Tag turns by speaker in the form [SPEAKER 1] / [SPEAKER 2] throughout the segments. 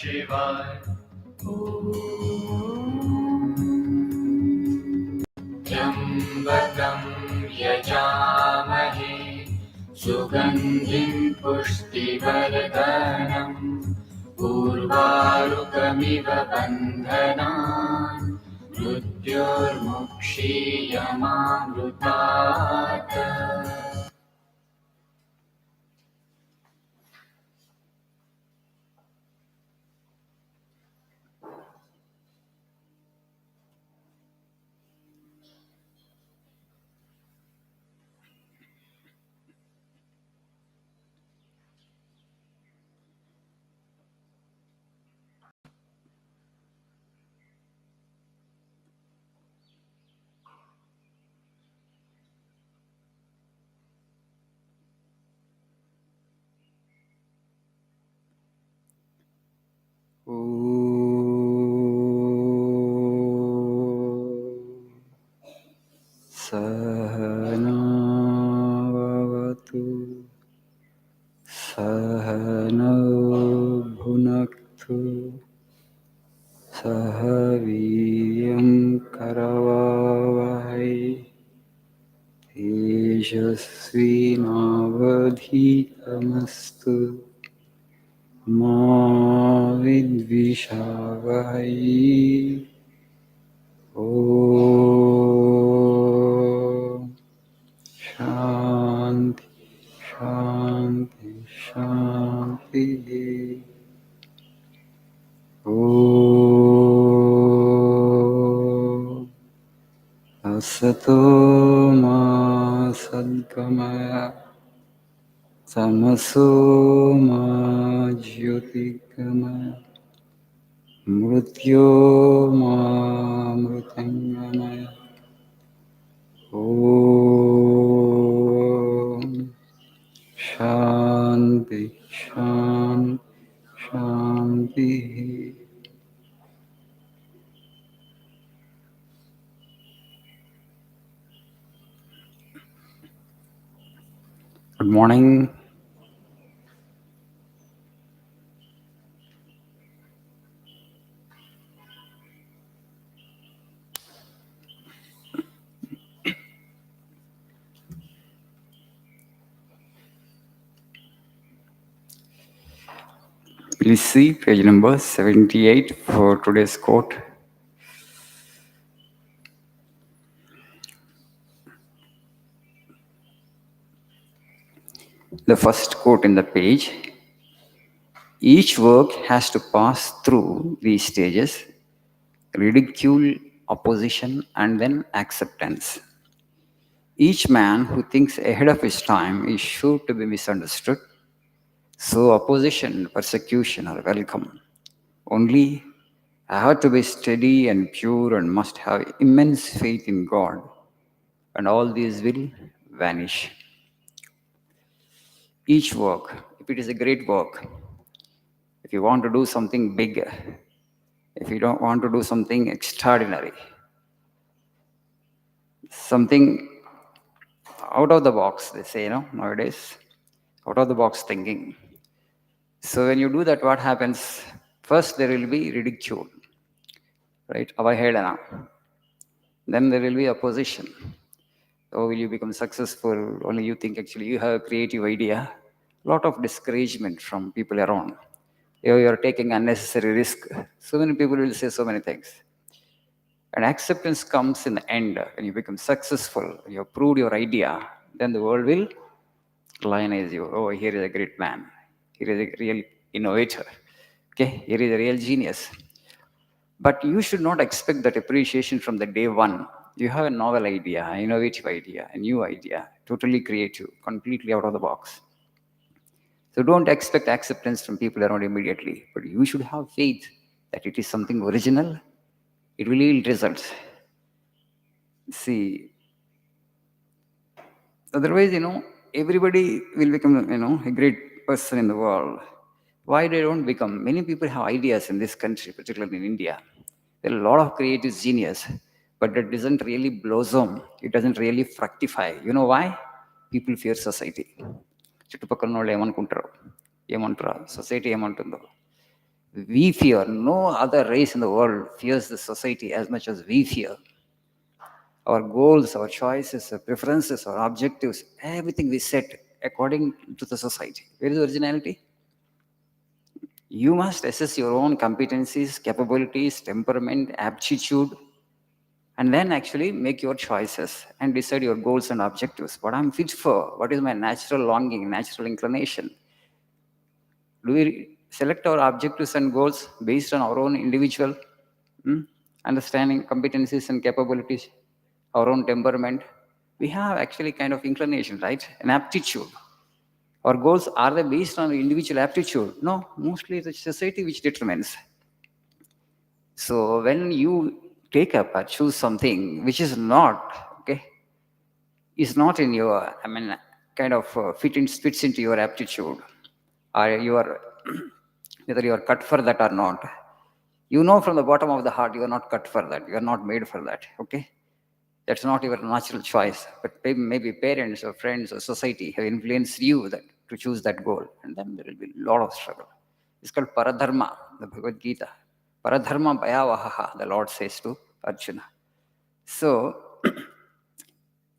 [SPEAKER 1] Shivaya. Jambakam yajamahe sugandhim pushtivardhanam urvarukamiva bandhanan mrutyurmukshiyamamrutat.
[SPEAKER 2] Sahanavavatu Sahano Bhunaktu Sahaviyam Karavavai Tejasvinavadhitamastu Ma Vidvishavai. Om Shanti Shanti Shanti. Om Asato Ma Sadgamaya Tamaso Ma Jyotirgamaya Mrityo Ma Mritangamaya. Om Shanti Shanti Shanti. Good morning. Please see page number 78 for today's quote. The first quote in the page: each work has to pass through these stages: ridicule, opposition, and then acceptance. Each man who thinks ahead of his time is sure to be misunderstood. So opposition, persecution are welcome. Only I have to be steady and pure and must have immense faith in God, and all these will vanish. Each work, if it is a great work, if you want to do something big, if you don't want to do something extraordinary, something out of the box, they say, nowadays, out of the box thinking. So when you do that, what happens? First, there will be ridicule, right? Avahedana. Then there will be opposition. Oh, will you become successful? Only you think actually you have a creative idea. A lot of discouragement from people around. You're taking unnecessary risk. So many people will say so many things. And acceptance comes in the end. When you become successful, you have proved your idea, then the world will lionize you. Oh, here is a great man. Here is a real innovator. Okay, here is a real genius. But you should not expect that appreciation from the day one. You have a novel idea, an innovative idea, a new idea, totally creative, completely out of the box. So don't expect acceptance from people around immediately, but you should have faith that it is something original. It will yield results. See, otherwise, everybody will become, a great person in the world. Why they don't become? Many people have ideas in this country, particularly in India. There are a lot of creative genius, but it doesn't really blossom. It doesn't really fructify. You know why? People fear society. చుట్టుపక్కల వాళ్ళు ఏమనుకుంటారు, ఏమంటారా, society ఏమంటుందో. We fear. No other race in the world fears the society as much as we fear. Our goals, our choices, our preferences, our objectives, everything we set according to the society. Where is originality? You must assess your own competencies, capabilities, temperament, aptitude, and then actually make your choices and decide your goals and objectives. What I'm fit for, what is my natural longing, natural inclination. Do we select our objectives and goals based on our own individual hmm, understanding, competencies, and capabilities, our own temperament? We have actually kind of inclination, right? An aptitude. Our goals are they based on individual aptitude? No, mostly the society which determines. So when you take up or choose something which is not okay, is not in your, I mean, kind of fits into your aptitude, or your whether you are cut for that or not. You know from the bottom of the heart you are not cut for that. You are not made for that. Okay, that's not your natural choice. But maybe parents or friends or society have influenced you that to choose that goal, and then there will be a lot of struggle. It's called paradharma, the Bhagavad Gita. Paradharma bhayavaha, the Lord says to Arjuna. So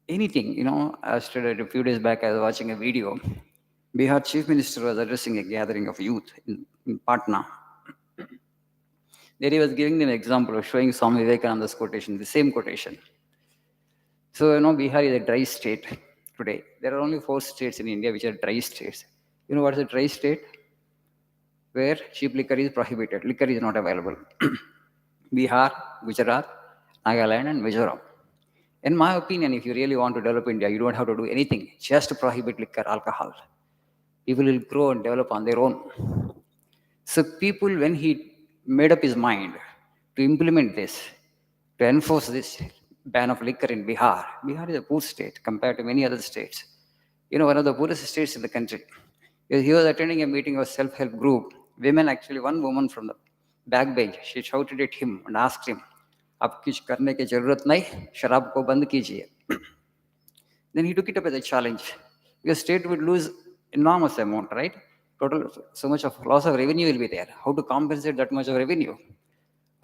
[SPEAKER 2] anything, I started a few days back, I was watching a video. Bihar Chief Minister was addressing a gathering of youth in Patna. There he was giving them an example of showing Swami Vivekananda's quotation, the same quotation. So, Bihar is a dry state today. There are only 4 states in India which are dry states. You know what is a dry state? Where cheap liquor is prohibited. Liquor is not available. Bihar, Gujarat, Nagaland, and Mizoram. In my opinion, if you really want to develop India, you don't have to do anything. Just prohibit liquor, alcohol. People will grow and develop on their own. So people, when he made up his mind to implement this, to enforce this ban of liquor in Bihar, Bihar is a poor state compared to many other states. One of the poorest states in the country. He was attending a meeting of self-help group. Women, actually, one woman from the back bench, she shouted at him and asked him, "Ab kuch karne ki zarurat nahi, sharab ko band kijiye." Then he took it up as a challenge. Because state would lose enormous amount, right? Total, so much of loss of revenue will be there. How to compensate that much of revenue?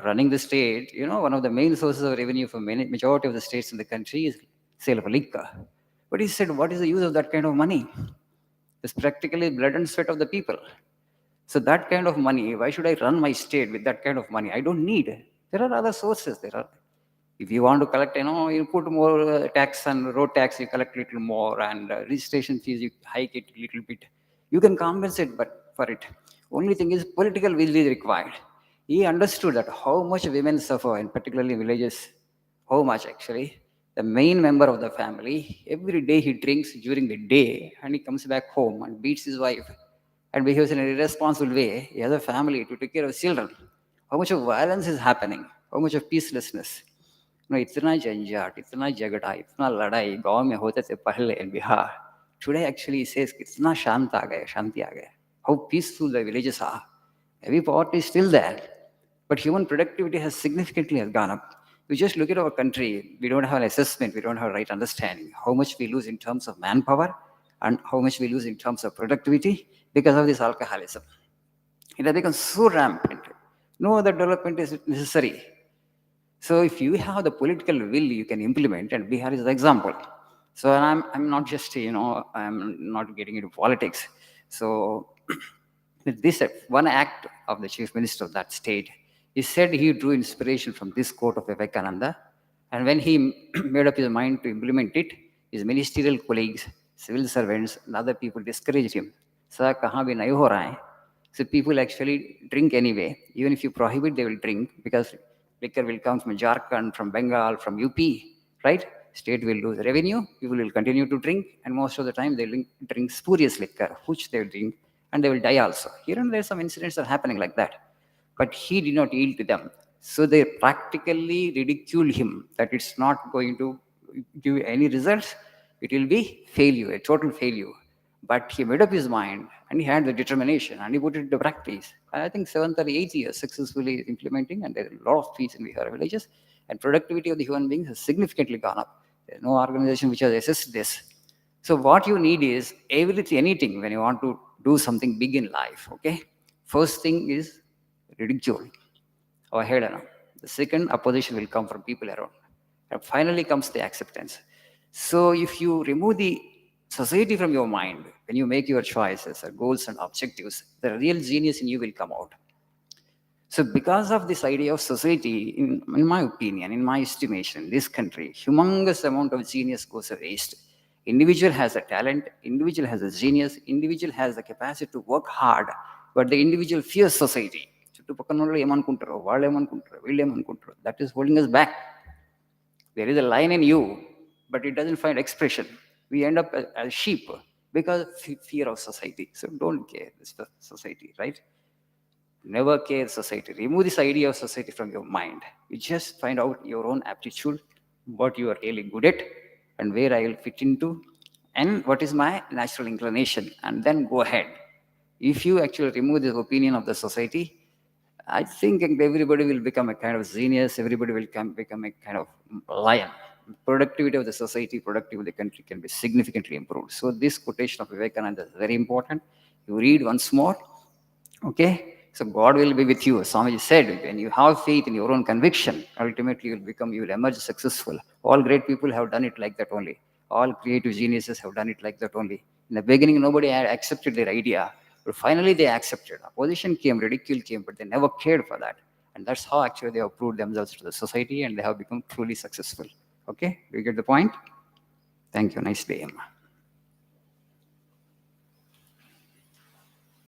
[SPEAKER 2] Running the state, one of the main sources of revenue for majority of the states in the country is sale of liquor. But he said, what is the use of that kind of money? It's practically blood and sweat of the people. So that kind of money, why should I run my state with that kind of money? I don't need. There are other sources. If you want to collect, you put more tax and road tax, you collect little more, and registration fees, you hike it a little bit. You can compensate for it. Only thing is political will is required. He understood that how much women suffer, and particularly villages, how much actually. The main member of the family, every day he drinks during the day, and he comes back home and beats his wife and behaves in an irresponsible way. He has a family to take care of children. How much of violence is happening? How much of peacelessness? इतना झंझट, इतना झगड़ा, इतना लड़ाई गांव में होते थे पहले in Bihar. Today actually he says कितना शांत आ गया, शांति आ गया. How peaceful the villages are. Heavy poverty is still there, but human productivity has significantly gone up. We just look at our country, we don't have an assessment, we don't have a right understanding. How much we lose in terms of manpower and how much we lose in terms of productivity because of this alcoholism. It has become so rampant. No other development is necessary. So if you have the political will, you can implement, and Bihar is the example. So I'm not just, I'm not getting into politics. So with this one act of the chief minister of that state, he said he drew inspiration from this quote of Vivekananda. And when he made up his mind to implement it, his ministerial colleagues, civil servants, and other people discouraged him. Sir, kahan bhi nahi ho raha hai. So people actually drink anyway. Even if you prohibit, they will drink because liquor will come from Jharkhand, from Bengal, from UP, right? State will lose revenue, people will continue to drink, and most of the time they will drink spurious liquor, which they will drink, and they will die also. Here and there, some incidents are happening like that. But he did not yield to them. So they practically ridiculed him that it's not going to give any results, it will be failure, a total failure. But he made up his mind and he had the determination and he put it into practice. I think 7th or 8th year successfully implementing, and there are a lot of peace in Bihar villages, and productivity of the human beings has significantly gone up. There's no organization which has assessed this. So what you need is anything when you want to do something big in life, okay? First thing is ridicule, avahedana. The second, opposition will come from people around. And finally comes the acceptance. So if you remove the society from your mind, when you make your choices or goals and objectives, the real genius in you will come out. So, because of this idea of society, in my opinion, in my estimation, this country, humongous amount of genius goes a waste. Individual has a talent, individual has a genius, individual has the capacity to work hard, but the individual fears society. చుట్టుపక్కల ఏమనుకుంటారో వాళ్ళు ఏమనుకుంటారో వీళ్ళు ఏమనుకుంటారో that is holding us back. There is a line in you, but it doesn't find expression. We end up as sheep because of fear of society. So don't care this society, right? Never care society. Remove this idea of society from your mind. You just find out your own aptitude, what you are really good at, and where I will fit into, and what is my natural inclination, and then go ahead. If you actually remove the opinion of the society, I think everybody will become a kind of genius, everybody will become a kind of lion. Productivity of the society, productivity of the country can be significantly improved. So this quotation of Vivekananda is very important. You read once more, okay? So God will be with you. Swamiji said, when you have faith in your own conviction, ultimately you will emerge successful. All great people have done it like that only. All creative geniuses have done it like that only. In the beginning, nobody had accepted their idea, but finally they accepted. Opposition came, ridicule came, but they never cared for that. And that's how actually they have proved themselves to the society and they have become truly successful. Okay, do you get the point? Thank you. Nice day, Emma.